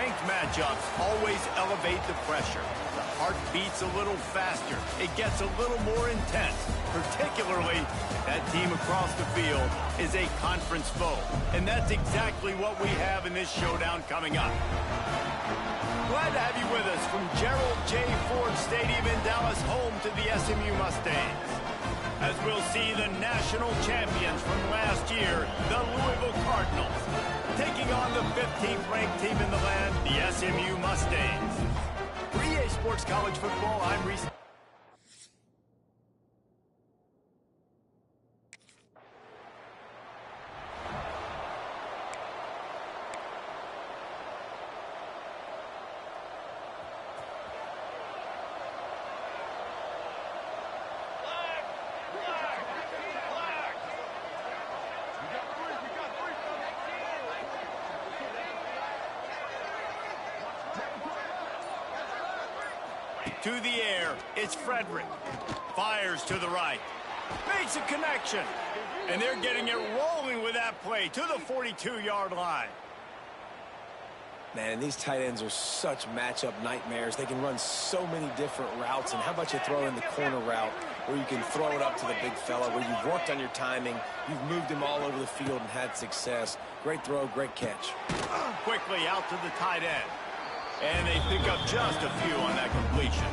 Strength matchups always elevate the pressure. The heart beats a little faster. It gets a little more intense, particularly if that team across the field is a conference foe. And that's exactly what we have in this showdown coming up. Glad to have you with us from Gerald J. Ford Stadium in Dallas, home to the SMU Mustangs. As we'll see the national champions from last year, the Louisville Cardinals, taking on the 15th ranked team in the land, the SMU Mustangs. For EA Sports College Football, I'm Reese. To the air, it's Frederick. Fires to the right. Makes a connection. And they're getting it rolling with that play to the 42-yard line. Man, these tight ends are such matchup nightmares. They can run so many different routes. And how about you throw in the corner route where you can throw it up to the big fella, where you've worked on your timing, you've moved him all over the field and had success. Great throw, great catch. Quickly out to the tight end. And they pick up just a few on that completion.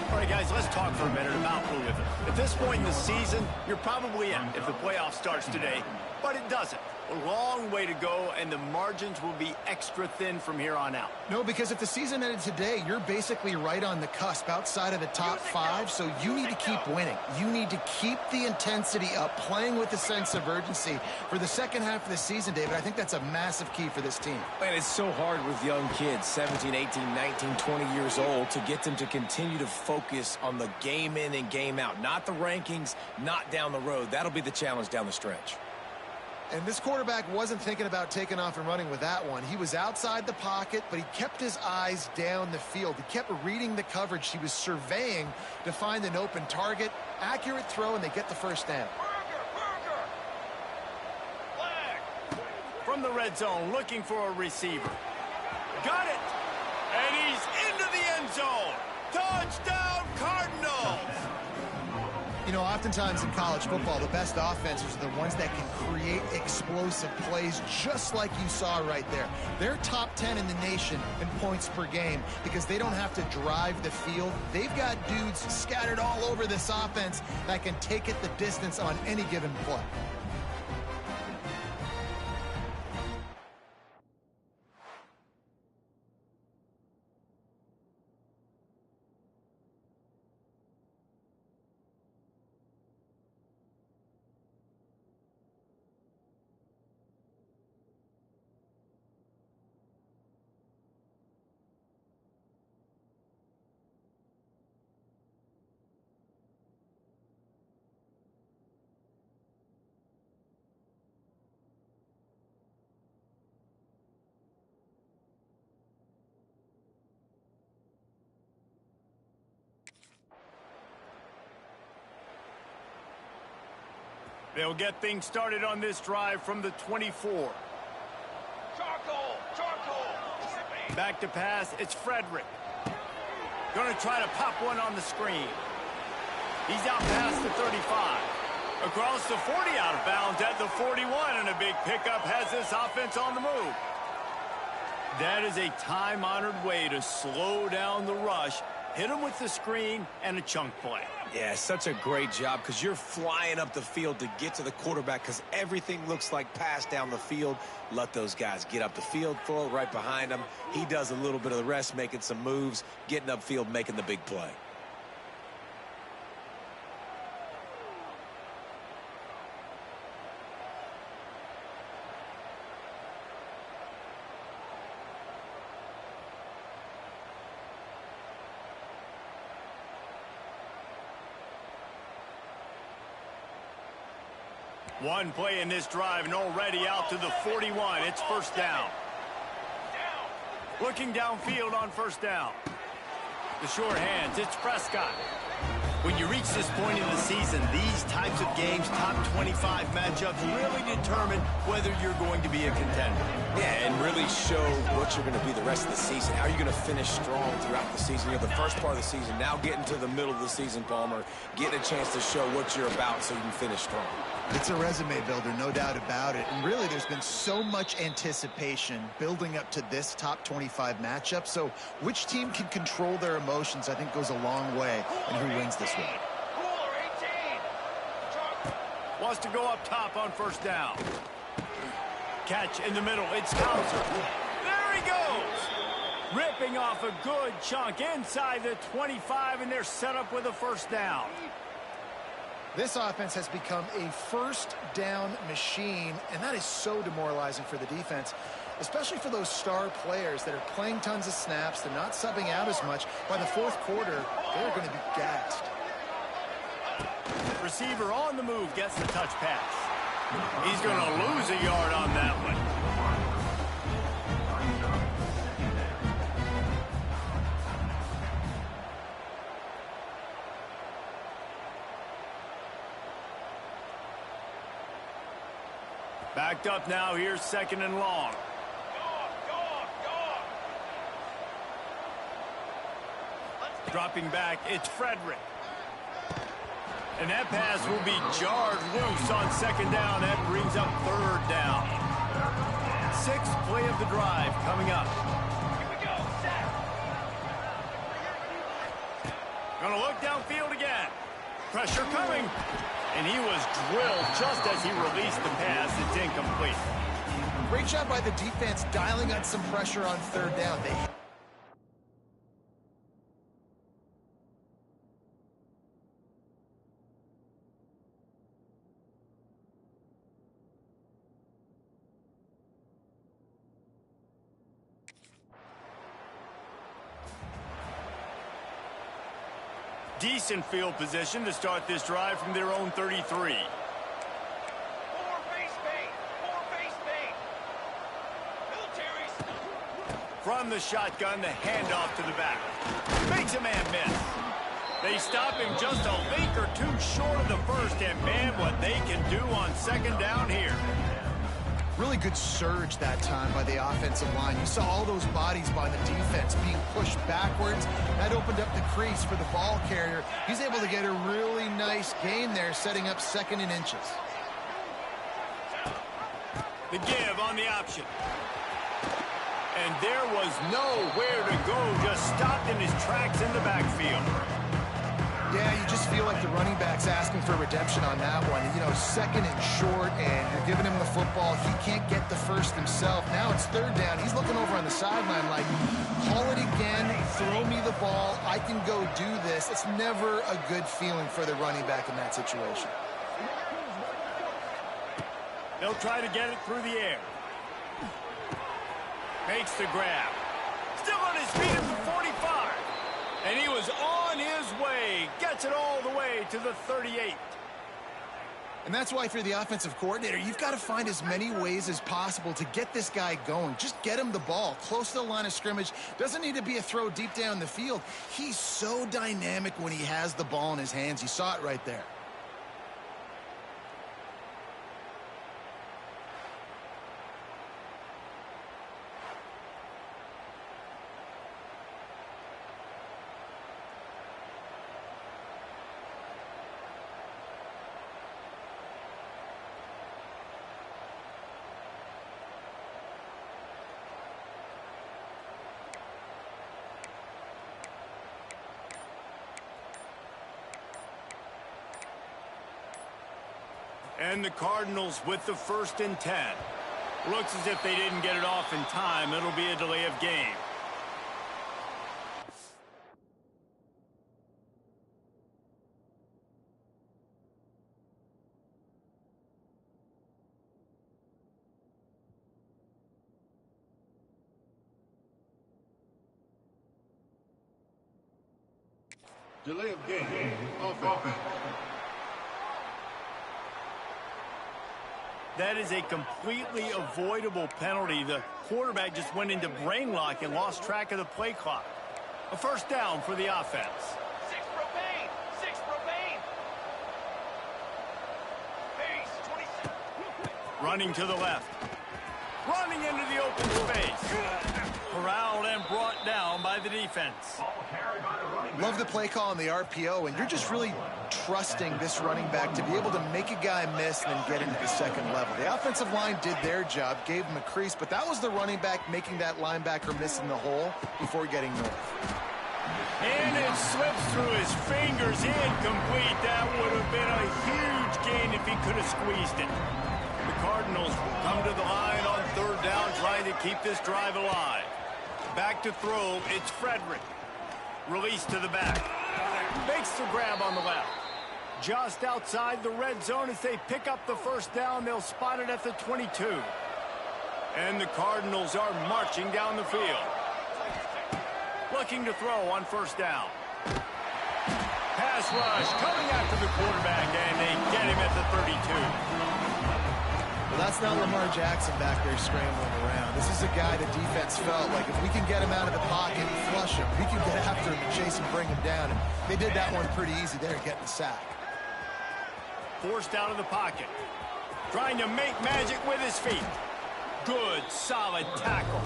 All right, guys, let's talk for a minute about Louisville. At this point in the season, you're probably in if the playoff starts today, but it doesn't. A long way to go, and the margins will be extra thin from here on out. No, because if the season ended today, you're basically right on the cusp outside of the top 5, so you need to keep winning. You need to keep the intensity up, playing with a sense of urgency for the second half of the season, David. I think that's a massive key for this team. And it's so hard with young kids, 17, 18, 19, 20 years old, to get them to continue to focus on the game in and game out, not the rankings, not down the road. That'll be the challenge down the stretch. And this quarterback wasn't thinking about taking off and running with that one. He was outside the pocket, but he kept his eyes down the field. He kept reading the coverage. He was surveying to find an open target. Accurate throw, and they get the first down. From the red zone, looking for a receiver. Got it! And he's into the end zone. Touchdown, Cardinals! You know, oftentimes in college football, the best offenses are the ones that can create explosive plays, just like you saw right there. They're top 10 in the nation in points per game because they don't have to drive the field. They've got dudes scattered all over this offense that can take it the distance on any given play. They'll get things started on this drive from the 24. Back to pass, it's Frederick. Going to try to pop one on the screen. He's out past the 35. Across the 40, out of bounds at the 41, and a big pickup has this offense on the move. That is a time-honored way to slow down the rush, hit him with the screen, and a chunk play. Yeah, such a great job because you're flying up the field to get to the quarterback because everything looks like pass down the field. Let those guys get up the field, throw it right behind him. He does a little bit of the rest, making some moves, getting upfield, making the big play. One play in this drive and already out to the 41. It's first down. Looking downfield on first down. The short hands, it's Prescott. When you reach this point in the season, these types of games, top 25 matchups, really determine whether you're going to be a contender. Yeah, and really show what you're going to be the rest of the season. How are you going to finish strong throughout the season? You know, the first part of the season, now getting to the middle of the season, Palmer, getting a chance to show what you're about so you can finish strong. It's a resume builder, no doubt about it. And really, there's been so much anticipation building up to this top 25 matchup. So which team can control their emotions, I think, goes a long way in who wins this one. Wants to go up top on first down. Catch in the middle. It's Hauser. There he goes. Ripping off a good chunk inside the 25, and they're set up with a first down. This offense has become a first down machine, and that is so demoralizing for the defense, especially for those star players that are playing tons of snaps. They're not subbing out as much. By the fourth quarter, they're going to be gassed. Receiver on the move gets the touch pass. He's going to lose a yard on that one. Backed up now, here's second and long. Dropping back, it's Frederick. And that pass will be jarred loose on second down. That brings up third down. Sixth play of the drive coming up. Here we go, set. Gonna look downfield again. Pressure coming. And he was drilled just as he released the pass. It's incomplete. Great job by the defense dialing up some pressure on third down. Decent field position to start this drive from their own 33. From the shotgun, the handoff to the back. Makes a man miss. They stop him just a link or two short of the first, and man, what they can do on second down here. Really good surge that time by the offensive line. You saw all those bodies by the defense being pushed backwards. That opened up the crease for the ball carrier. He's able to get a really nice gain there, setting up second and inches. The give on the option. And there was nowhere to go, just stopped in his tracks in the backfield. Yeah, you just feel like the running back's asking for redemption on that one. You know, second and short, and you're giving him the football. He can't get the first himself. Now it's third down. He's looking over on the sideline like, call it again, throw me the ball, I can go do this. It's never a good feeling for the running back in that situation. They'll try to get it through the air. Makes the grab. Still on his feet at the 45. And he was on his way. Gets it all the way to the 38. And that's why, if you're the offensive coordinator, you've got to find as many ways as possible to get this guy going. Just get him the ball close to the line of scrimmage. Doesn't need to be a throw deep down the field. He's so dynamic when he has the ball in his hands. You saw it right there. And the Cardinals with the 1st and 10. Looks as if they didn't get it off in time. It'll be a delay of game. Delay of game. Offense. That is a completely avoidable penalty. The quarterback just went into brain lock and lost track of the play clock. A first down for the offense. 6 propane! 6 propane! Running to the left. Running into the open space. Corralled and brought down by the defense. Love the play call on the RPO, and you're just really trusting this running back to be able to make a guy miss and then get into the second level. The offensive line did their job, gave him a crease, but that was the running back making that linebacker miss in the hole before getting north. And it slips through his fingers, incomplete. That would have been a huge gain if he could have squeezed it. The Cardinals come to the line on third down, trying to keep this drive alive. Back to throw, it's Frederick. Release to the back. Makes the grab on the left. Just outside the red zone as they pick up the first down. They'll spot it at the 22. And the Cardinals are marching down the field. Looking to throw on first down. Pass rush coming after the quarterback, and they get him at the 32. Well, that's not Lamar Jackson back there scrambling around. This is a guy the defense felt like if we can get him out of the pocket and flush him, we can get after him and chase him, bring him down. And they did that one pretty easy there, getting the sack. Forced out of the pocket. Trying to make magic with his feet. Good, solid tackle.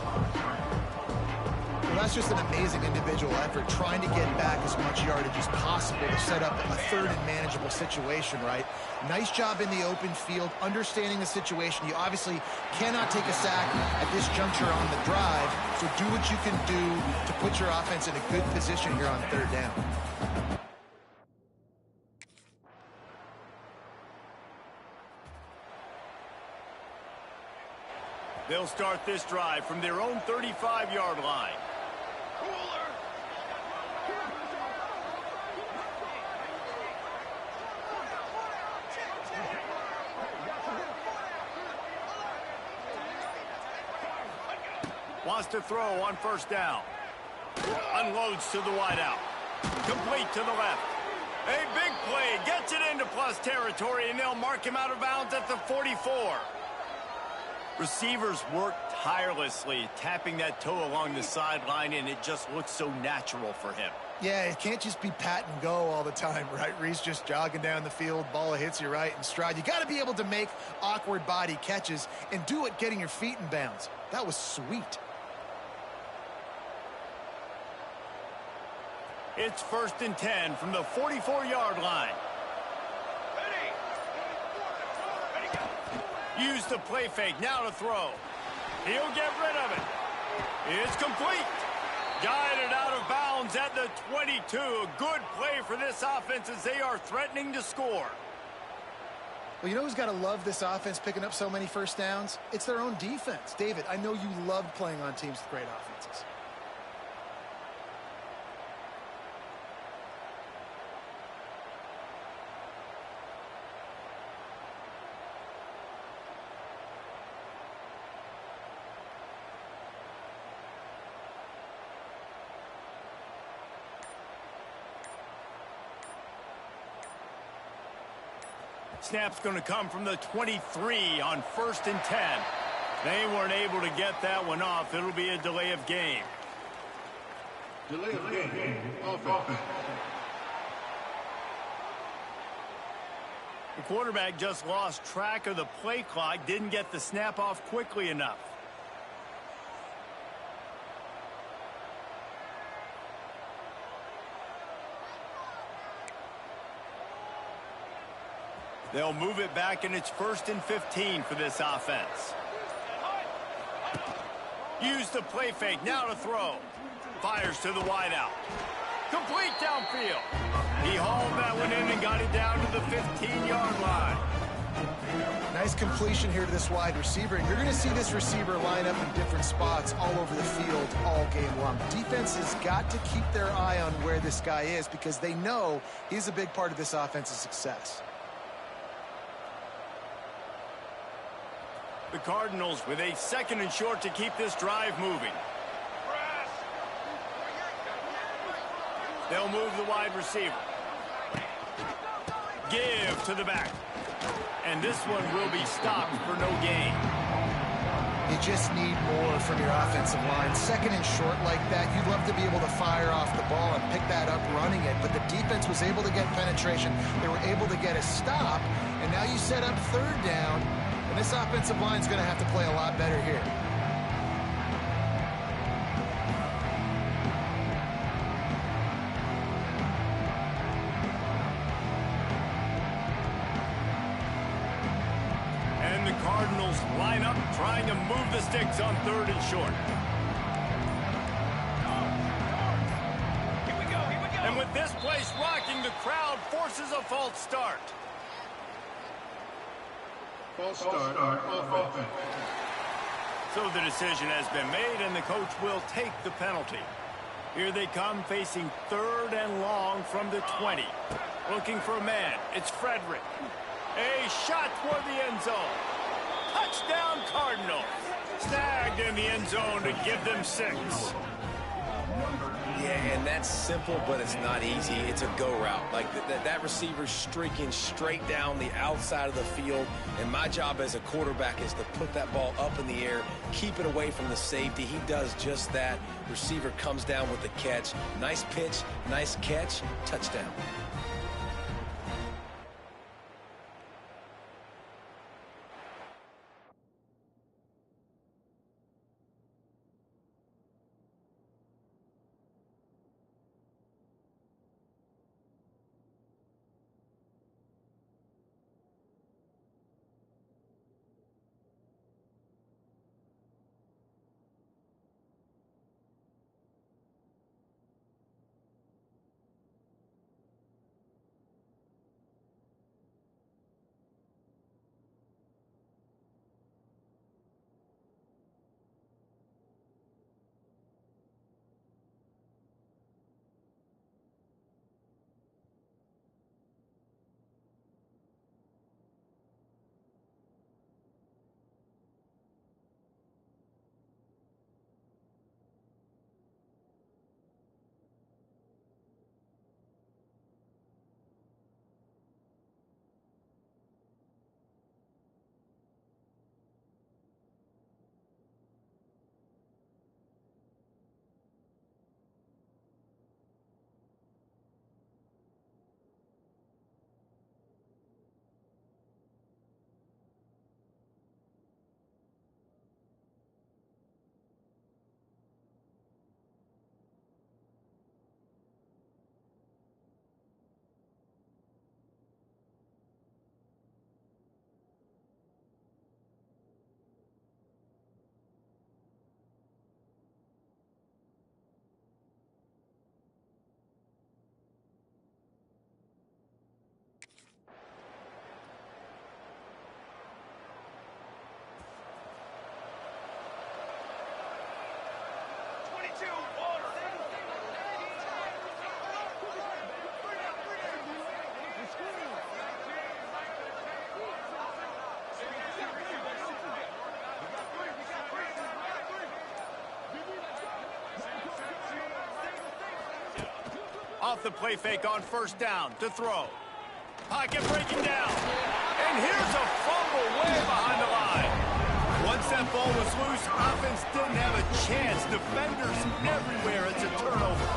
Well, that's just an amazing individual effort, trying to get back as much yardage as possible to set up a third and manageable situation, right? Nice job in the open field, understanding the situation. You obviously cannot take a sack at this juncture on the drive, so do what you can do to put your offense in a good position here on third down. They'll start this drive from their own 35-yard line. Wants to throw on first down. Unloads to the wideout. Complete to the left. A big play. Gets it into plus territory, and they'll mark him out of bounds at the 44. Receivers work tirelessly, tapping that toe along the sideline, and it just looks so natural for him. Yeah, it can't just be pat and go all the time, right? Reese just jogging down the field, ball hits you right in stride. You got to be able to make awkward body catches and do it getting your feet in bounds. That was sweet. It's 1st and 10 from the 44-yard line. Use the play fake, now to throw. He'll get rid of it. It's complete. Guided out of bounds at the 22. A good play for this offense as they are threatening to score. Well, you know who's got to love this offense picking up so many first downs? It's their own defense. David, I know you loved playing on teams with great offenses. Snap's going to come from the 23 on 1st and 10. They weren't able to get that one off. It'll be a delay of game. Delay of game. Offense. The quarterback just lost track of the play clock, didn't get the snap off quickly enough. They'll move it back, and it's 1st and 15 for this offense. Use the play fake, now to throw. Fires to the wideout. Complete downfield. He hauled that one in and got it down to the 15-yard line. Nice completion here to this wide receiver, and you're going to see this receiver line up in different spots all over the field all game long. Defense has got to keep their eye on where this guy is because they know he's a big part of this offense's success. The Cardinals with a 2nd and short to keep this drive moving. They'll move the wide receiver. Give to the back. And this one will be stopped for no gain. You just need more from your offensive line. 2nd and short like that, you'd love to be able to fire off the ball and pick that up running it. But the defense was able to get penetration. They were able to get a stop. And now you set up 3rd down. And this offensive line is going to have to play a lot better here. And the Cardinals line up, trying to move the sticks on 3rd and short. And with this place rocking, the crowd forces a false start. False start on offense. So the decision has been made, and the coach will take the penalty. Here they come, facing 3rd and long from the 20. Looking for a man. It's Frederick. A shot toward the end zone. Touchdown, Cardinals. Snagged in the end zone to give them 6. Yeah, and that's simple, but it's not easy. It's a go route. Like that receiver's streaking straight down the outside of the field, and my job as a quarterback is to put that ball up in the air, keep it away from the safety. He does just that. Receiver comes down with the catch. Nice pitch, nice catch, touchdown. Off the play fake on 1st down to throw. Pocket breaking down. And here's a fumble way behind the line. Once that ball was loose, offense didn't have a chance. Defenders everywhere. It's a turnover.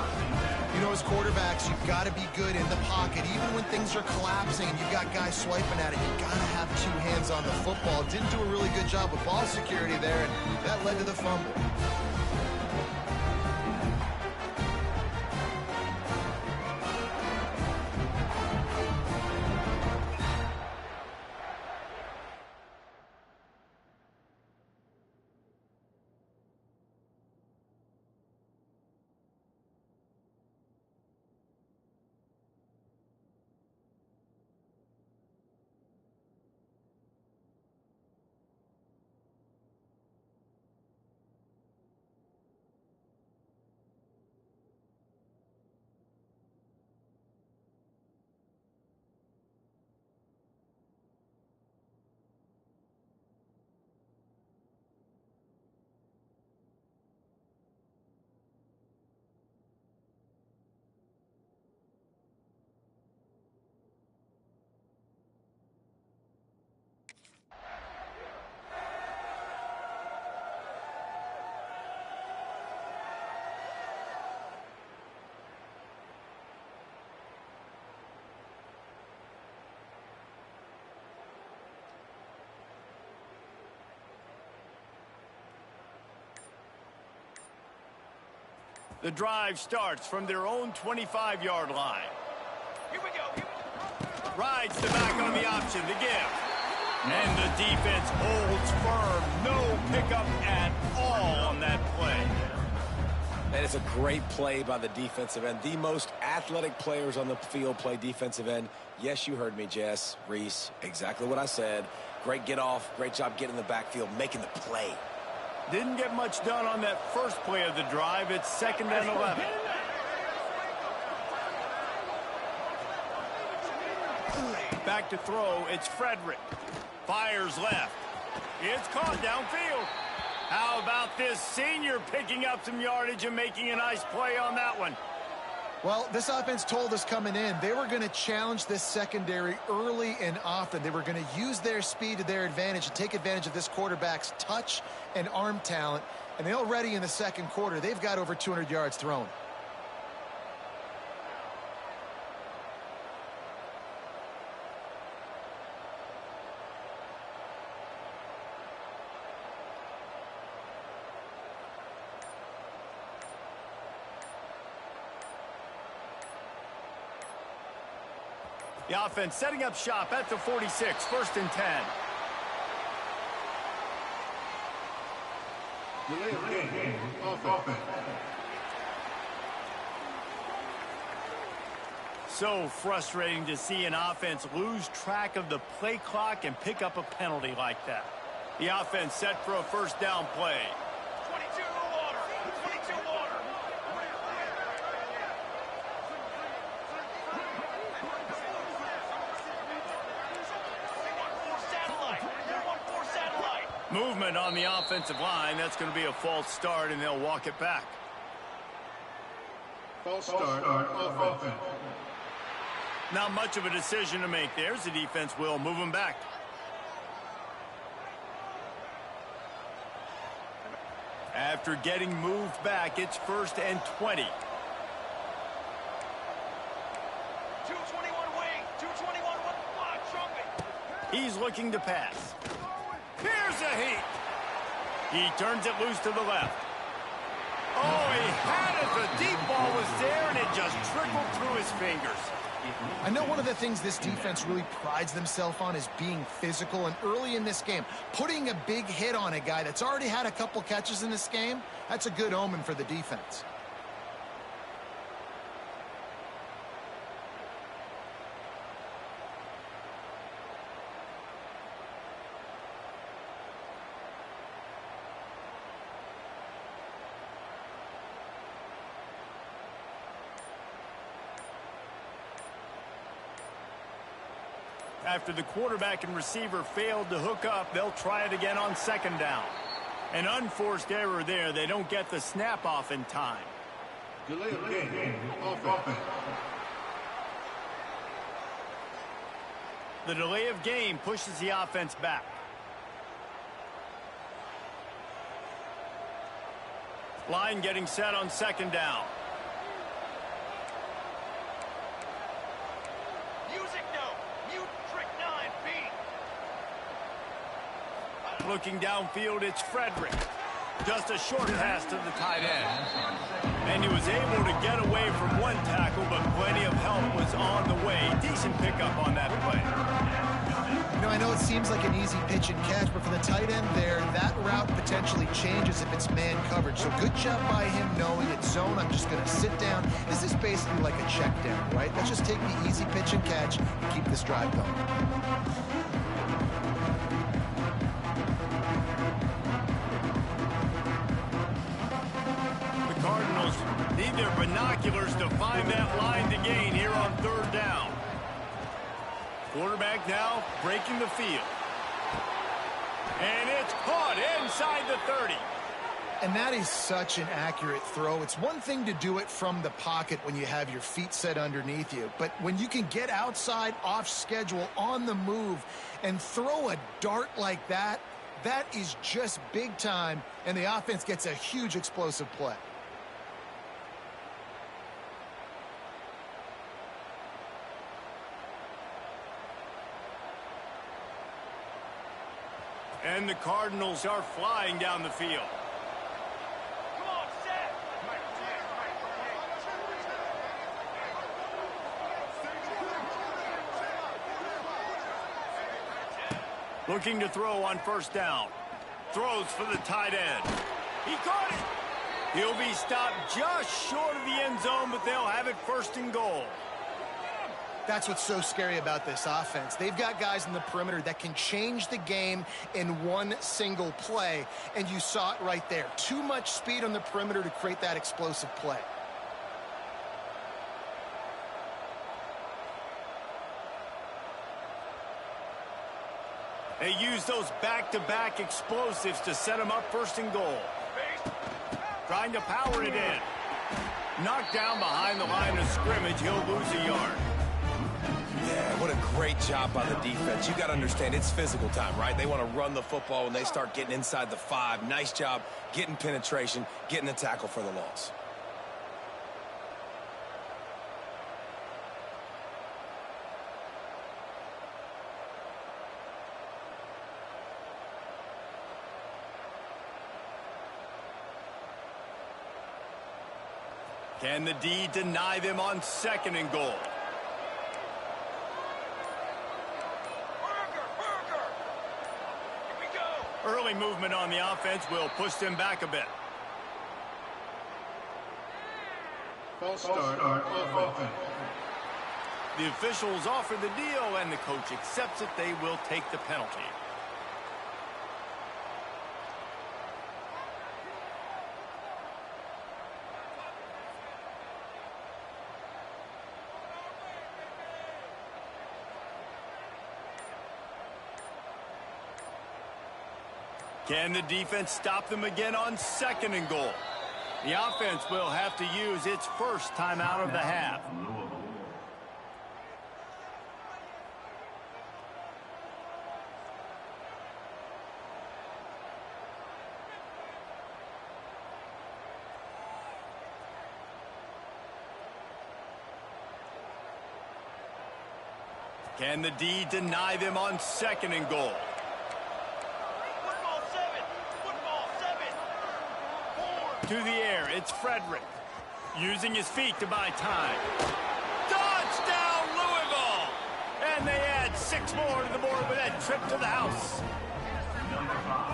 You know, as quarterbacks, you've got to be good in the pocket. Even when things are collapsing and you've got guys swiping at it, you've got to have 2 hands on the football. Didn't do a really good job with ball security there, and that led to the fumble. The drive starts from their own 25-yard line. Here we go. Rides the back on the option to give. And the defense holds firm. No pickup at all on that play. That is a great play by the defensive end. The most athletic players on the field play defensive end. Yes, you heard me, Jess, Reese. Exactly what I said. Great get off. Great job getting in the backfield, making the play. Didn't get much done on that first play of the drive. It's 2nd and 11. Back to throw. It's Frederick. Fires left. It's caught downfield. How about this senior picking up some yardage and making a nice play on that one? Well, this offense told us coming in they were going to challenge this secondary early and often. They were going to use their speed to their advantage and take advantage of this quarterback's touch and arm talent. And already in the second quarter, they've got over 200 yards thrown. The offense setting up shop at the 46, 1st and 10. Delay of game. Offense. So frustrating to see an offense lose track of the play clock and pick up a penalty like that. The offense set for a 1st down play. 22 water. 22 water. Movement on the offensive line. That's going to be a false start, and they'll walk it back. False start on offense. Not much of a decision to make there. The defense will move them back. After getting moved back, it's 1st and 20. 221 wing. 221 block trumpet. He's looking to pass. Here's a heat. He turns it loose to the left. Oh, he had it. The deep ball was there, and it just trickled through his fingers. I know one of the things this defense really prides themselves on is being physical, and early in this game, putting a big hit on a guy that's already had a couple catches in this game, that's a good omen for the defense. After the quarterback and receiver failed to hook up, they'll try it again on 2nd down. An unforced error there. They don't get the snap off in time. Delay of game. Offense. The delay of game pushes the offense back. Line getting set on 2nd down. Looking downfield, it's Frederick. Just a short pass to the tight end. And he was able to get away from one tackle, but plenty of help was on the way. Decent pickup on that play. You know, I know it seems like an easy pitch and catch, but for the tight end there, that route potentially changes if it's man coverage. So good job by him knowing it's zone. I'm just going to sit down. This is basically like a check down, right? Let's just take the easy pitch and catch and keep this drive going. Need their binoculars to find that line to gain here on 3rd down. Quarterback now breaking the field. And it's caught inside the 30. And that is such an accurate throw. It's one thing to do it from the pocket when you have your feet set underneath you. But when you can get outside, off schedule, on the move, and throw a dart like that, that is just big time. And the offense gets a huge explosive play. And the Cardinals are flying down the field. Come on, set. Looking to throw on first down. Throws for the tight end. He caught it. He'll be stopped just short of the end zone, but they'll have it first and goal. That's what's so scary about this offense. They've got guys in the perimeter that can change the game in one single play, and you saw it right there. Too much speed on the perimeter to create that explosive play. They use those back-to-back explosives to set them up first and goal. Trying to power it in. Knocked down behind the line of scrimmage. He'll lose a yard. Yeah, what a great job by the defense. You got to understand, it's physical time, right? They want to run the football when they start getting inside the 5. Nice job getting penetration, getting the tackle for the loss. Can the D deny them on second and goal? Early movement on the offense will push them back a bit. False start on offense. The officials offer the deal, and the coach accepts it. They will take the penalty. Can the defense stop them again on second and goal? The offense will have to use its first timeout of the half. Can the D deny them on second and goal? To the air, it's Frederick. Using his feet to buy time. Touchdown, Louisville! And they add 6 more to the board with that trip to the house.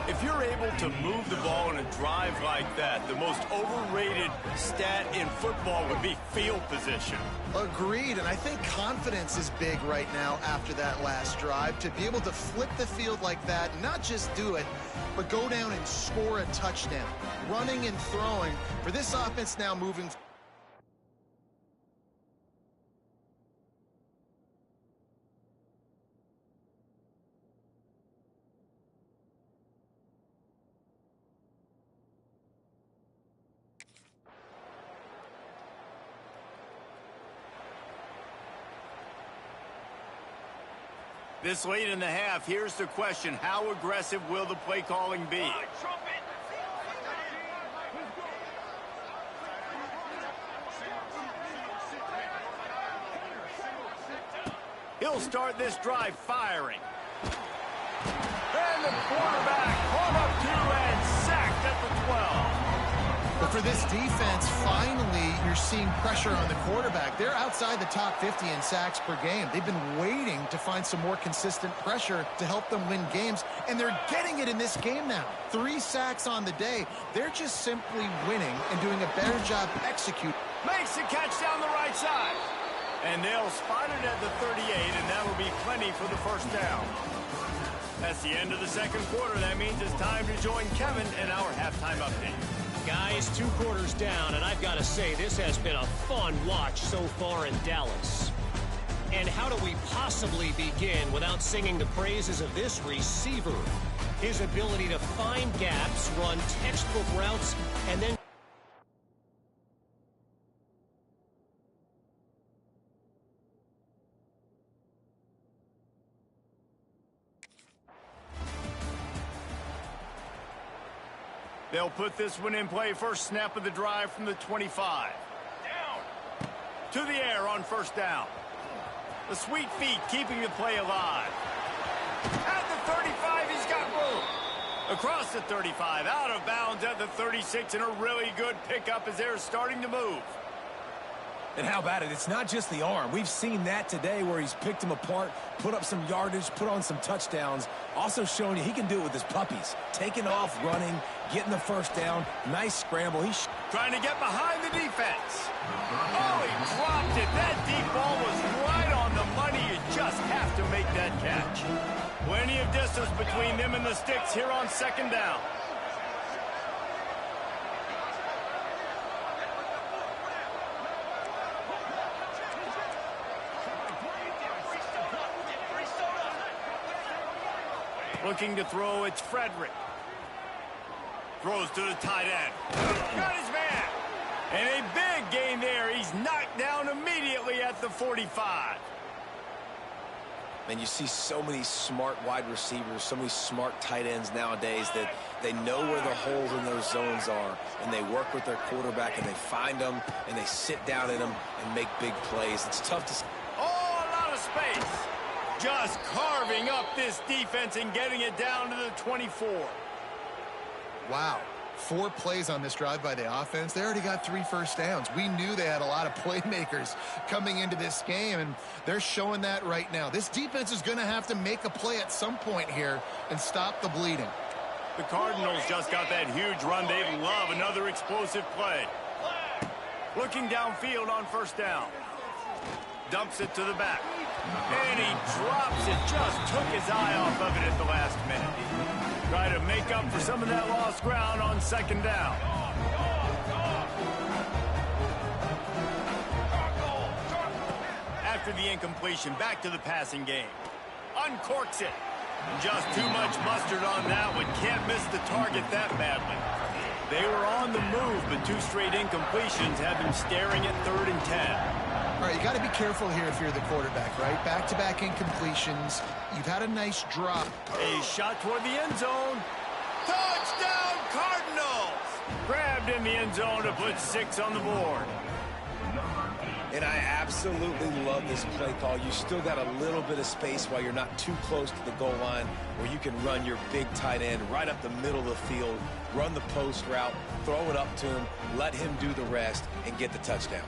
If you're able to move the ball in a drive like that, the most overrated stat in football would be field position. Agreed, and I think confidence is big right now after that last drive. To be able to flip the field like that, not just do it, but go down and score a touchdown. Running and throwing for this offense now moving. This late in the half, here's the question. How aggressive will the play calling be? He'll start this drive firing. And the quarterback caught up to and sacked at the 12. But for this defense, finally, you're seeing pressure on the quarterback. They're outside the top 50 in sacks per game. They've been waiting to find some more consistent pressure to help them win games, and they're getting it in this game now. 3 sacks on the day. They're just simply winning and doing a better job executing. Makes the catch down the right side. And they'll spot it at the 38, and that'll be plenty for the first down. That's the end of the second quarter. That means it's time to join Kevin in our halftime update. Guys, 2 quarters down, and I've got to say, this has been a fun watch so far in Dallas. And how do we possibly begin without singing the praises of this receiver? His ability to find gaps, run textbook routes, and then... They'll put this one in play. First snap of the drive from the 25. Down. To the air on first down. The sweet feet keeping the play alive. At the 35, he's got room. Across the 35, out of bounds at the 36, and a really good pickup as they're starting to move. And how about it? It's not just the arm. We've seen that today where he's picked them apart, put up some yardage, put on some touchdowns. Also showing you he can do it with his puppies. Taking off, running, getting the first down. Nice scramble. He's trying to get behind the defense. Oh, he dropped it. That deep ball was right on the money. You just have to make that catch. Plenty of distance between them and the sticks here on second down. Looking to throw, it's Frederick. Throws to the tight end. Got his man. And a big gain there. He's knocked down immediately at the 45. And you see so many smart wide receivers, so many smart tight ends nowadays that they know where the holes in those zones are, and they work with their quarterback, and they find them, and they sit down in them and make big plays. It's tough to... Oh, a lot of space. Just carving up this defense and getting it down to the 24. Wow. 4 plays on this drive by the offense. They already got 3 first downs. We knew they had a lot of playmakers coming into this game, and they're showing that right now. This defense is going to have to make a play at some point here and stop the bleeding. The Cardinals just got that huge run. They love another explosive play. Looking downfield on first down. Dumps it to the back. And he drops it. Just took his eye off of it at the last minute. Try to make up for some of that lost ground on second down. After the incompletion, back to the passing game. Uncorks it. Just too much mustard on that one. Can't miss the target that badly. They were on the move, but 2 straight incompletions have them staring at 3rd and 10. All right, you got to be careful here if you're the quarterback, right? Back-to-back incompletions. You've had a nice drop. A shot toward the end zone. Touchdown, Cardinals! Grabbed in the end zone to put 6 on the board. And I absolutely love this play call. You still got a little bit of space while you're not too close to the goal line where you can run your big tight end right up the middle of the field, run the post route, throw it up to him, let him do the rest, and get the touchdown.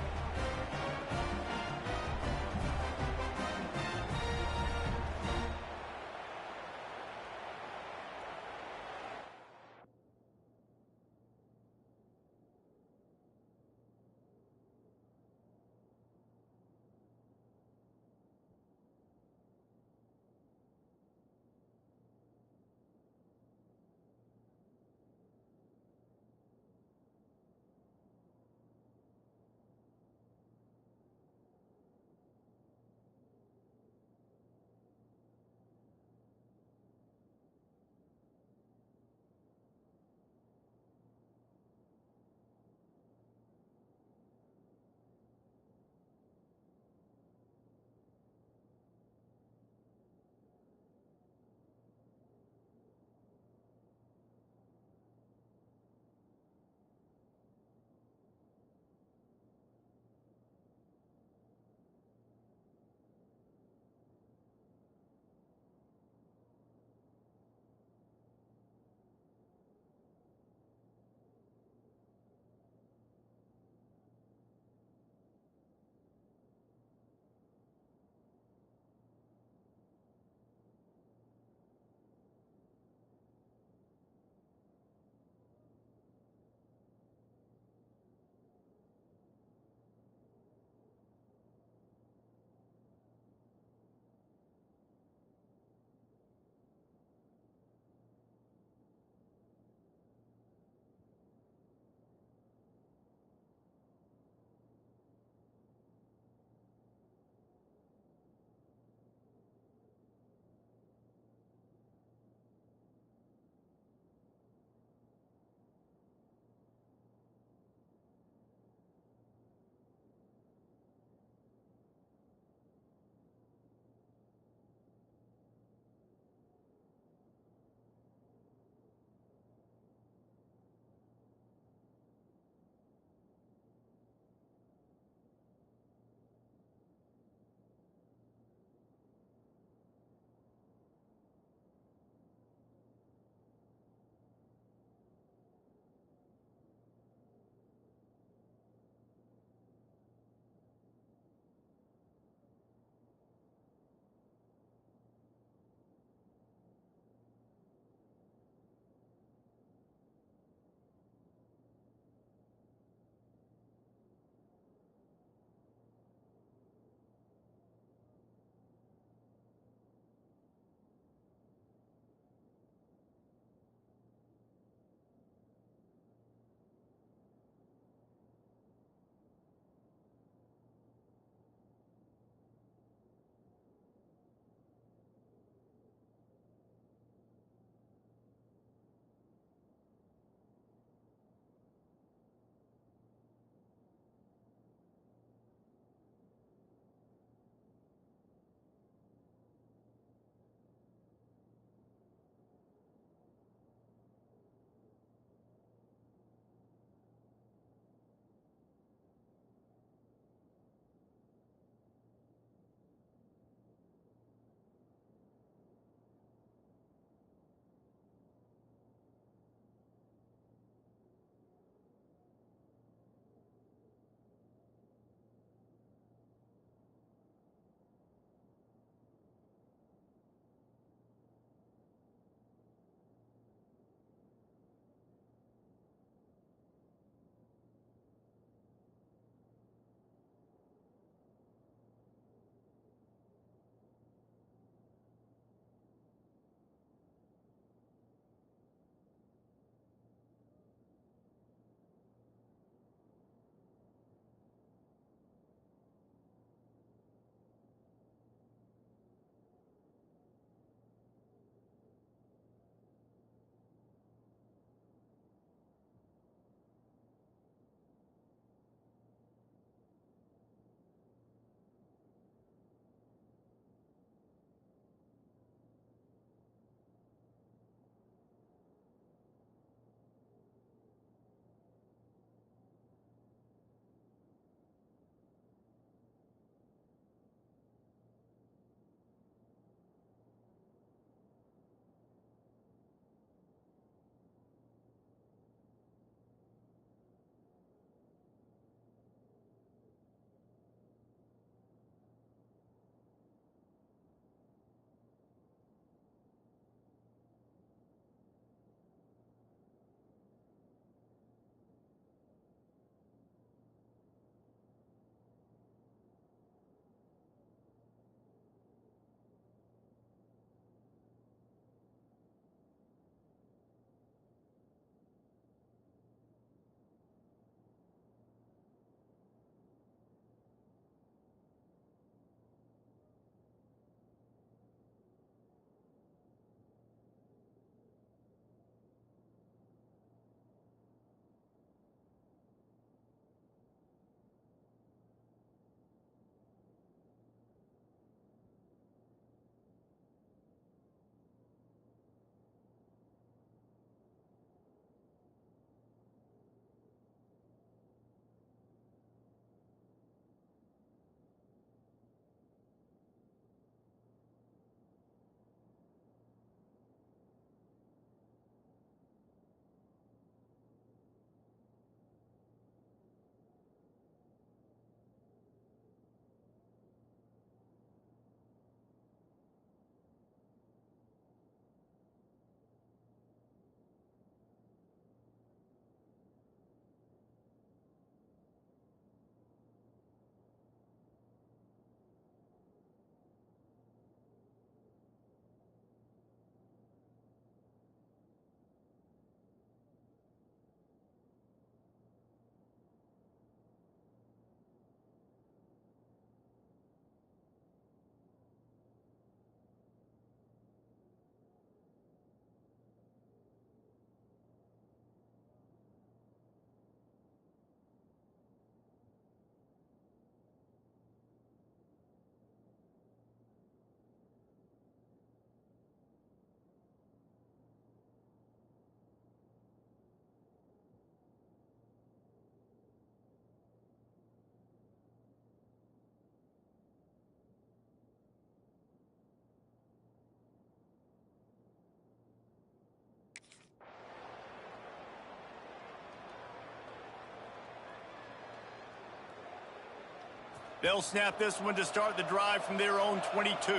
They'll snap this one to start the drive from their own 22.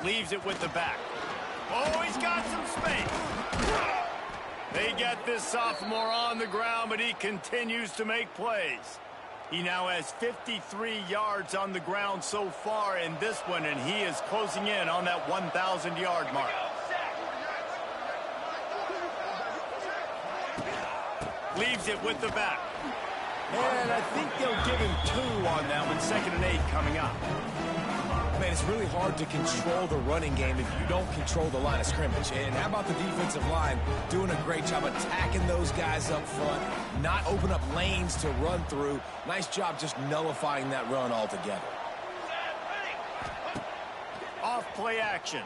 Leaves it with the back. Oh, he's got some space. They get this sophomore on the ground, but he continues to make plays. He now has 53 yards on the ground so far in this one, and he is closing in on that 1,000-yard mark. Leaves it with the back. And I think they'll give him 2 on that one. 2nd and 8 coming up. Man, it's really hard to control the running game if you don't control the line of scrimmage. And how about the defensive line doing a great job attacking those guys up front, not open up lanes to run through. Nice job just nullifying that run altogether. Off play action.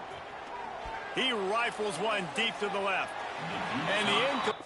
He rifles one deep to the left. And the incomplete.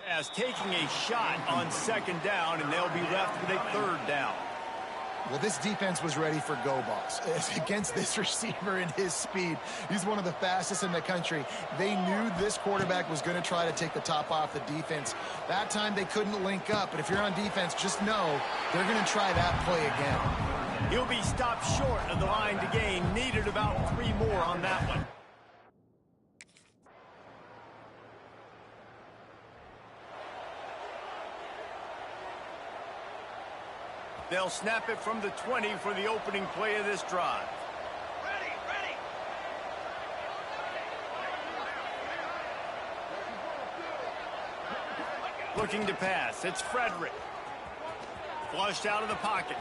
As taking a shot on 2nd down, and they'll be left with a 3rd down. Well, this defense was ready for go balls. Against this receiver and his speed, he's one of the fastest in the country. They knew this quarterback was going to try to take the top off the defense. That time they couldn't link up, but if you're on defense, just know they're going to try that play again. He'll be stopped short of the line to gain. Needed about 3 more on that one. They'll snap it from the 20 for the opening play of this drive. Ready. Looking to pass. It's Frederick. Flushed out of the pocket.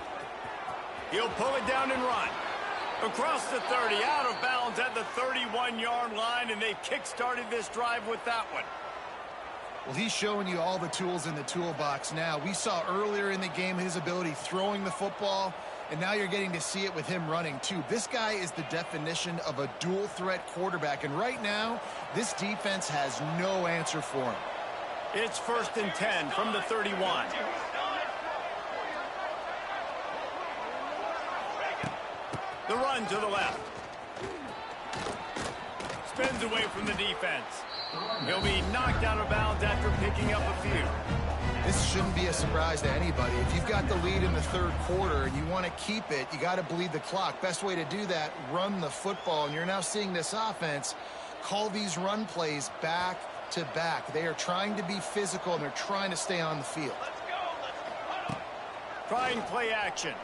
He'll pull it down and run. Across the 30, out of bounds at the 31-yard line, and they've kick-started this drive with that one. Well, he's showing you all the tools in the toolbox now. We saw earlier in the game his ability throwing the football, and now you're getting to see it with him running, too. This guy is the definition of a dual-threat quarterback, and right now, this defense has no answer for him. It's 1st and 10 from the 31. The run to the left. Spins away from the defense. He'll be knocked out of bounds after picking up a few. This shouldn't be a surprise to anybody. If you've got the lead in the 3rd quarter and you want to keep it, you got to bleed the clock. Best way to do that, run the football. And you're now seeing this offense call these run plays back to back. They are trying to be physical, and they're trying to stay on the field. Let's go. Trying play action.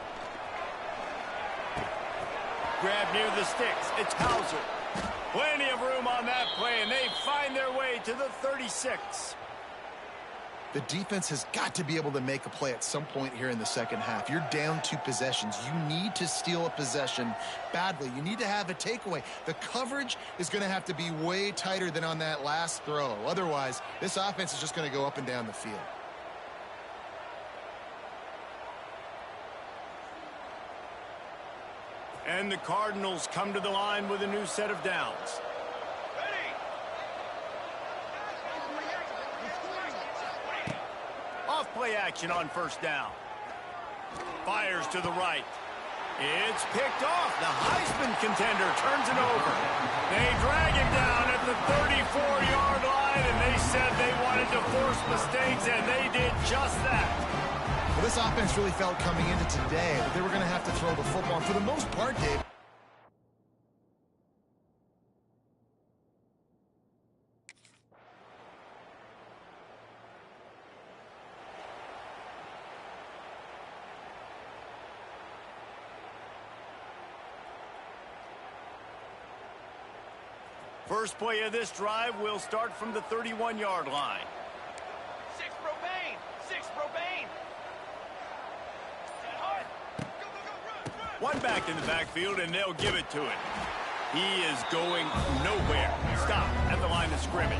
Grab near the sticks. It's Hauser. Plenty of room on that play, and they find their way to the 36. The defense has got to be able to make a play at some point here in the 2nd half. You're down 2 possessions. You need to steal a possession badly. You need to have a takeaway. The coverage is going to have to be way tighter than on that last throw. Otherwise, this offense is just going to go up and down the field. And the Cardinals come to the line with a new set of downs. Off play action on 1st down. Fires to the right. It's picked off. The Heisman contender turns it over. They drag him down at the 34-yard line, and they said they wanted to force mistakes, and they did just that. Well, this offense really felt coming into today that they were going to have to throw the football. And for the most part, Dave, first play of this drive will start from the 31-yard line. 6 Robane. 6 Robane. One back in the backfield, and they'll give it to it. He is going nowhere. Stop at the line of scrimmage.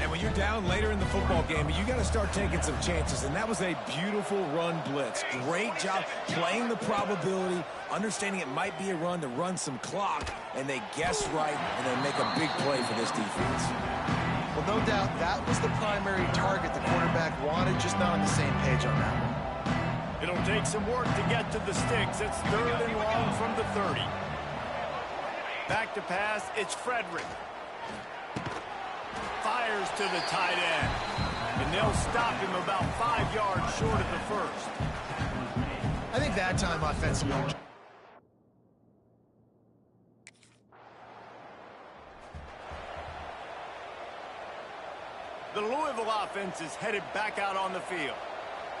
And when you're down later in the football game, you got to start taking some chances, and that was a beautiful run blitz. Great job playing the probability, understanding it might be a run to run some clock, and they guess right, and they make a big play for this defense. Well, no doubt that was the primary target the quarterback wanted, just not on the same page on that one. It'll take some work to get to the sticks. It's 3rd and long from the 30. Back to pass, it's Frederick. Fires to the tight end. And they'll stop him about 5 yards short of the first. I think that time offensively. The Louisville offense is headed back out on the field.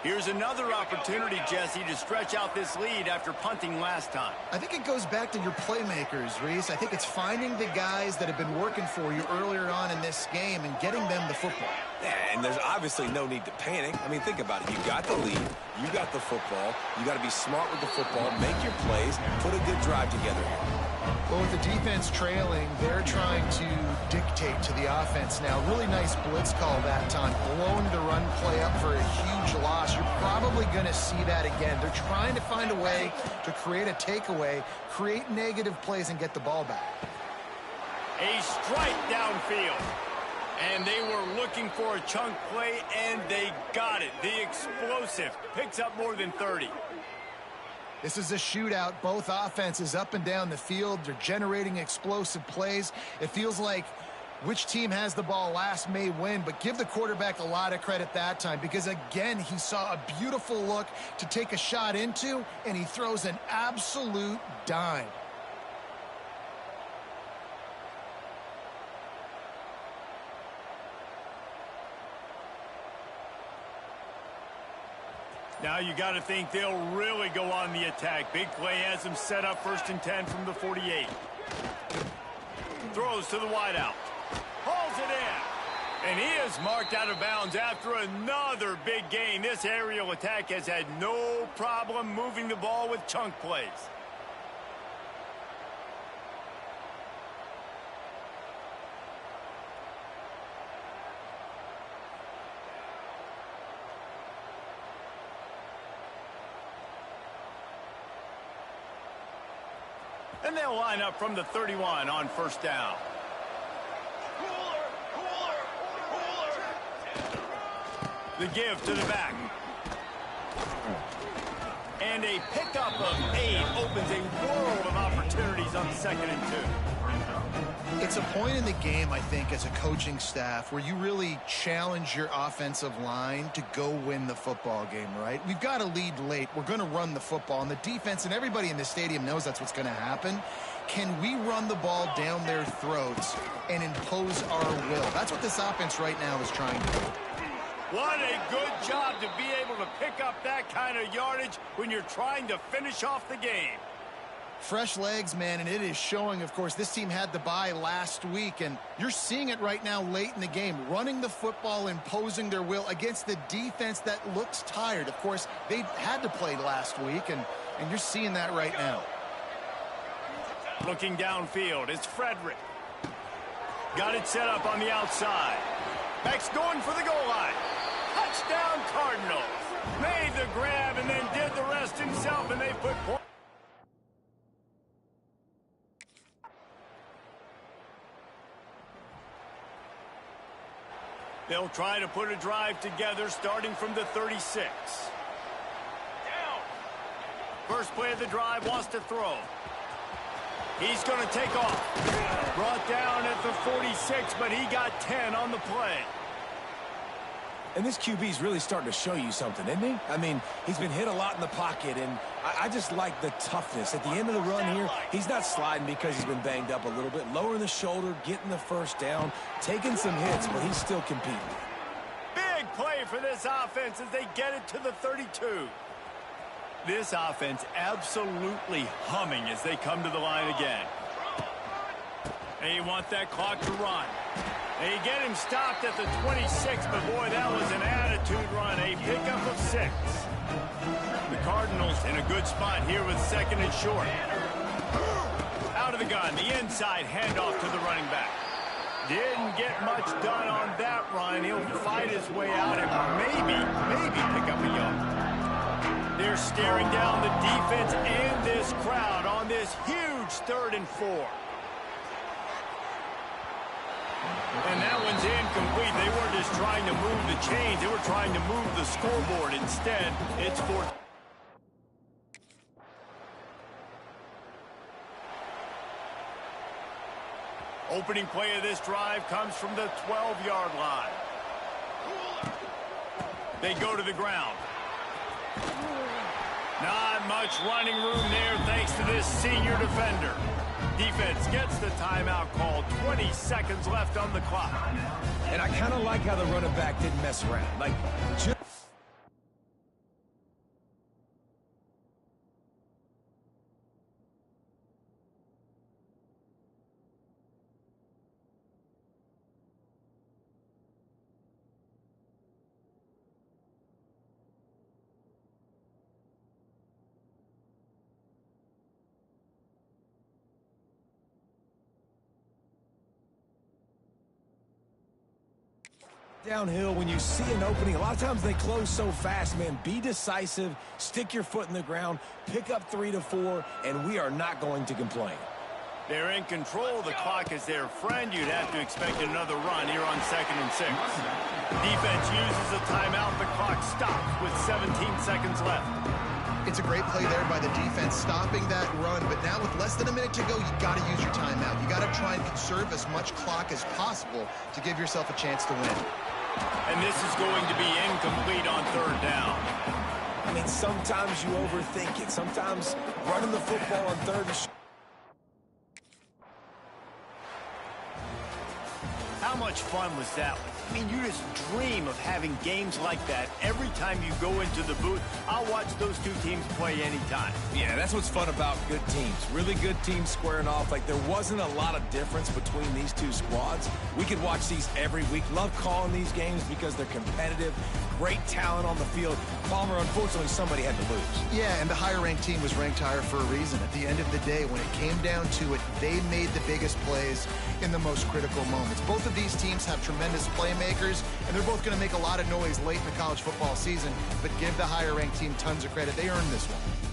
Here's another opportunity, Jesse, to stretch out this lead after punting last time. I think it goes back to your playmakers, Reese. I think it's finding the guys that have been working for you earlier on in this game and getting them the football. Yeah, and there's obviously no need to panic. I mean, think about it. You got the lead. You got the football. You got to be smart with the football, make your plays, put a good drive together. Well, with the defense trailing, they're trying to dictate to the offense now. Really nice blitz call that time. Blowing the run play up for a huge loss. You're probably going to see that again. They're trying to find a way to create a takeaway, create negative plays, and get the ball back. A strike downfield. And they were looking for a chunk play, and they got it. The explosive picks up more than 30. This is a shootout. Both offenses up and down the field. They're generating explosive plays. It feels like which team has the ball last may win, but give the quarterback a lot of credit that time because, again, he saw a beautiful look to take a shot into, and he throws an absolute dime. Now you got to think they'll really go on the attack. Big play has them set up 1st and 10 from the 48. Throws to the wideout. Hauls it in. And he is marked out of bounds after another big gain. This aerial attack has had no problem moving the ball with chunk plays. And they'll line up from the 31 on 1st down. The give to the back. And a pickup of 8 opens a world of opportunities on 2nd and 2. It's a point in the game, I think, as a coaching staff where you really challenge your offensive line to go win the football game, right? We've got a lead late. We're going to run the football. And the defense and everybody in the stadium knows that's what's going to happen. Can we run the ball down their throats and impose our will? That's what this offense right now is trying to do. What a good job to be able to pick up that kind of yardage when you're trying to finish off the game. Fresh legs, man, and it is showing. Of course, this team had the bye last week, and you're seeing it right now late in the game, running the football, imposing their will against the defense that looks tired. Of course, they had to play last week, and you're seeing that right now. Looking downfield, it's Frederick. Got it set up on the outside. Beck's going for the goal line. Touchdown, Cardinals. Made the grab and then did the rest himself, and they put points. They'll try to put a drive together starting from the 36. Down. First play of the drive, wants to throw. He's going to take off. Brought down at the 46, but he got 10 on the play. And this QB's really starting to show you something, isn't he? I mean, he's been hit a lot in the pocket, and I just like the toughness. At the end of the run here, he's not sliding because he's been banged up a little bit. Lowering the shoulder, getting the first down, taking some hits, but he's still competing. Big play for this offense as they get it to the 32. This offense absolutely humming as they come to the line again. They want that clock to run. They get him stopped at the 26, but boy, that was an attitude run, a pickup of 6. The Cardinals in a good spot here with 2nd and short. Out of the gun, the inside handoff to the running back. Didn't get much done on that run. He'll fight his way out and maybe pick up a yard. They're staring down the defense and this crowd on this huge 3rd and 4. And that one's incomplete. They weren't just trying to move the chains. They were trying to move the scoreboard. Instead, it's 4th. Opening play of this drive comes from the 12-yard line. They go to the ground. Not much running room there thanks to this senior defender. Defense gets the timeout called. 20 seconds left on the clock. And I kind of like how the running back didn't mess around. Like, just downhill when you see an opening. A lot of times they close so fast, man. Be decisive, stick your foot in the ground, pick up 3 to 4, and we are not going to complain. They're in control. The clock is their friend. You'd have to expect another run here on 2nd and 6. Defense uses a timeout. The clock stops with 17 seconds left. It's a great play there by the defense, stopping that run. But now with less than a minute to go, you got to use your timeout. You got to try and conserve as much clock as possible to give yourself a chance to win. And this is going to be incomplete on 3rd down. I mean, sometimes you overthink it. Sometimes running the football on 3rd is... How much fun was that one? I mean, you just dream of having games like that every time you go into the booth. I'll watch those two teams play anytime. Yeah, that's what's fun about good teams. Really good teams squaring off. Like, there wasn't a lot of difference between these two squads. We could watch these every week. Love calling these games because they're competitive. Great talent on the field. Palmer, unfortunately, somebody had to lose. Yeah, and the higher-ranked team was ranked higher for a reason. At the end of the day, when it came down to it, they made the biggest plays in the most critical moments. Both of these teams have tremendous playmakers, and they're both going to make a lot of noise late in the college football season, but give the higher-ranked team tons of credit. They earned this one.